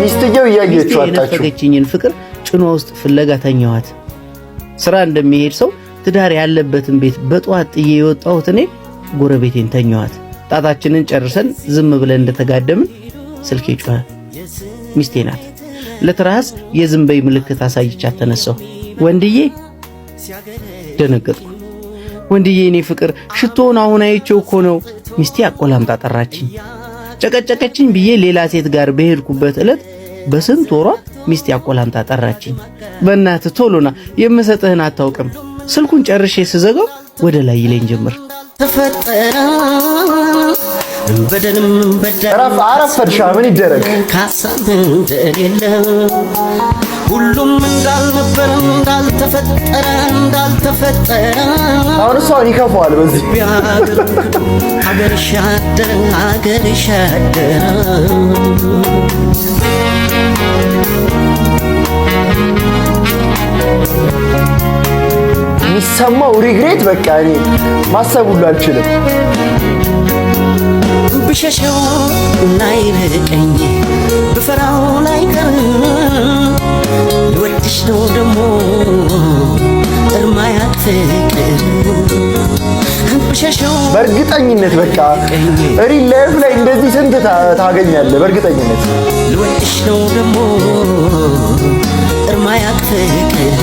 ሚስትየው እያየችው አጣችሁ የነፈገችኝን ፍቅር ጭኖ ውስጥ ፍለጋ ተኛዋት። ስራ እንደሚሄድ ሰው ትዳር ያለበትን ቤት በጧት ጥዬ የወጣሁት እኔ ጎረቤቴን ተኛዋት። ጣታችንን ጨርሰን ዝም ብለን እንደተጋደምን ስልኬ ጮኸ። ሚስቴ ናት። ለትራስ የዝምበይ ምልክት አሳይቻት ተነሳሁ። ወንድዬ ደነገጥኩ። ወንድዬ እኔ ፍቅር ሽቶውን አሁን አይቼው እኮ ነው። ሚስቴ አቆላምጣ ጠራችኝ። ጨቀጨቀችኝ ብዬ ሌላ ሴት ጋር በሄድኩበት ዕለት በስንት ወሯ ሚስቴ አቆላምጣ ጠራችኝ። በእናትህ ቶሎና የምሰጥህን አታውቅም። ስልኩን ጨርሼ ስዘጋው ወደ ላይ ይለኝ ጀመር። ተፈጠረ በደልም አረፈድሻ ምን ይደረግ ካሳብ እንደሌለ ሁሉም እንዳልነበረ እንዳልተፈጠረ አሁን እሷን ይከፋዋል። በዚህ ሀገር ሻደረ የሚሰማው ሪግሬት በቃ እኔ ማሰብ ሁሉ አልችልም። ብሸሸው ላይ ርቀኝ ብፈራው ላይ ቀር ልወድሽ ነው ደሞ እርማያት ፍቅር ብሸሸው በእርግጠኝነት በቃ ሪል ላይፍ ላይ እንደዚህ ስንት ታገኛለህ። በእርግጠኝነት ልወድሽ ነው ደሞ እርማያት ፍቅር